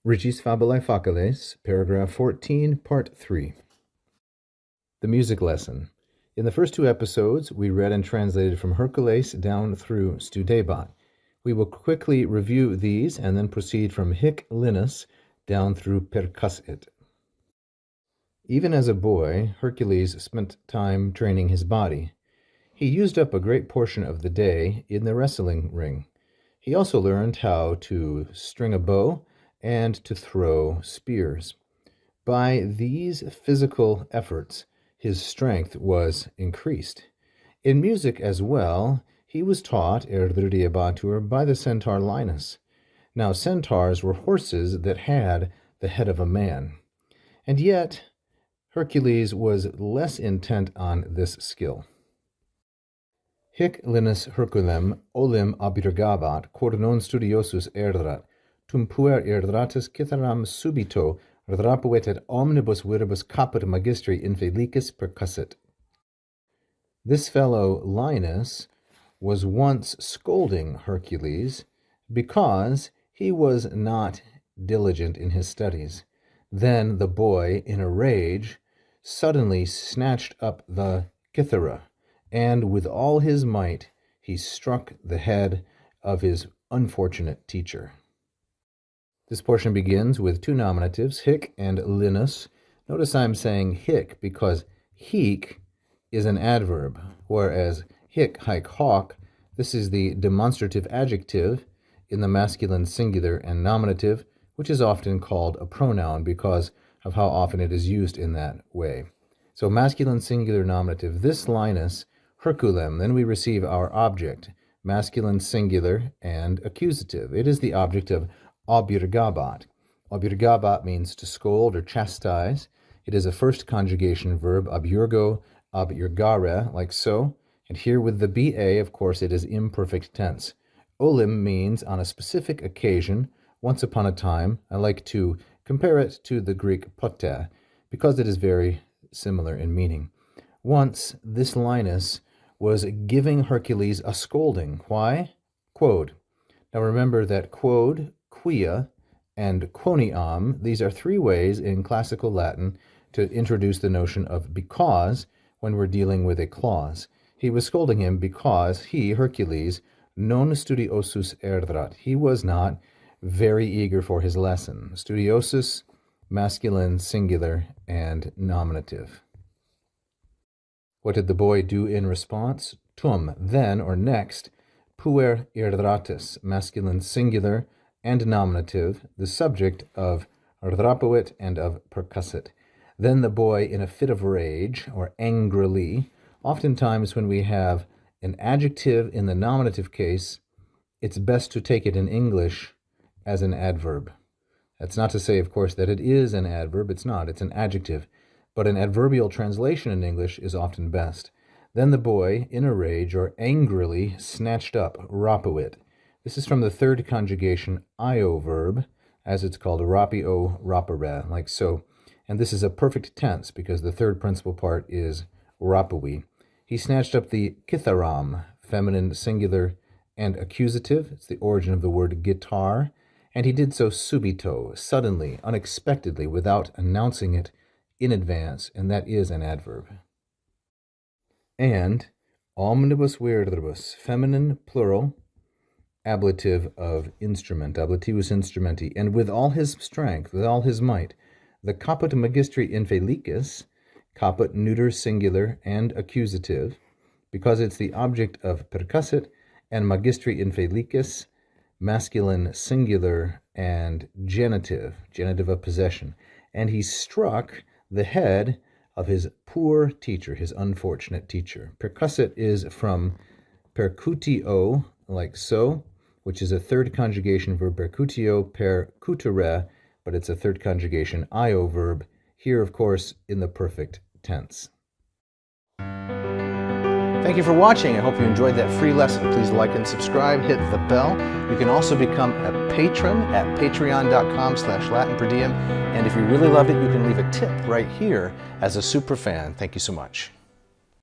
Ritchie's Fabulae Faciles, paragraph 14, part 3. The music lesson. In the first two episodes, we read and translated from Hercules down through Studebat. We will quickly review these and then proceed from Hic Linus down through Percussit. Even as a boy, Hercules spent time training his body. He used up a great portion of the day in the wrestling ring. He also learned how to string a bow and to throw spears. By these physical efforts, his strength was increased. In music as well, he was taught by the centaur Linus. Now, centaurs were horses that had the head of a man. And yet, Hercules was less intent on this skill. Hic Linus Herculem olim abirgabat, quod non studiosus errat, tum puer erratus citharam subito redrapuit et omnibus viribus caput magistri infelicis percussit. This fellow Linus was once scolding Hercules because he was not diligent in his studies. Then the boy, in a rage, suddenly snatched up the cithara, and with all his might he struck the head of his unfortunate teacher. This portion begins with two nominatives, hic and linus. Notice I'm saying hic because hic is an adverb, whereas hic, haec, hoc, this is the demonstrative adjective in the masculine singular and nominative, which is often called a pronoun because of how often it is used in that way. So masculine singular nominative, this Linus, Herculem, then we receive our object, masculine singular and accusative. It is the object of abirgabat. Abirgabat means to scold or chastise. It is a first conjugation verb, abjurgo, abjurgare, like so. And here with the BA, of course, it is imperfect tense. Olim means on a specific occasion, once upon a time. I like to compare it to the Greek pote, because it is very similar in meaning. Once, this Linus was giving Hercules a scolding. Why? Quod. Now remember that quod, quia, and quoniam, these are three ways in classical Latin to introduce the notion of because when we're dealing with a clause. He was scolding him because he, Hercules, non studiosus errat. He was not very eager for his lesson. Studiosus, masculine, singular, and nominative. What did the boy do in response? Tum, then or next, puer erratus, masculine, singular, and nominative, the subject of redrapuit and of percussit. Then the boy, in a fit of rage, or angrily, oftentimes when we have an adjective in the nominative case, it's best to take it in English as an adverb. That's not to say, of course, that it is an adverb. It's not. It's an adjective. But an adverbial translation in English is often best. Then the boy, in a rage or angrily, snatched up, rapuit. This is from the third conjugation io verb, as it's called, rapio, rapere, like so. And this is a perfect tense because the third principal part is rapui. He snatched up the kitharam, feminine, singular, and accusative. It's the origin of the word guitar. And he did so subito, suddenly, unexpectedly, without announcing it in advance, and that is an adverb. And omnibus viribus, feminine, plural, ablative of instrument, ablativus instrumenti, and with all his strength, with all his might, the caput magistri infelicis, caput neuter, singular, and accusative, because it's the object of percussit, and magistri infelicis, masculine, singular, and genitive, genitive of possession. And he struck the head of his poor teacher, his unfortunate teacher. Percussit is from percutio, like so, which is a third conjugation verb, percutio, percutere, but it's a third conjugation io verb, here, of course, in the perfect tense. Thank you for watching. I hope you enjoyed that free lesson. Please like and subscribe, hit the bell. You can also become a patron at patreon.com/LatinPerDiem. And if you really loved it, you can leave a tip right here as a super fan. Thank you so much.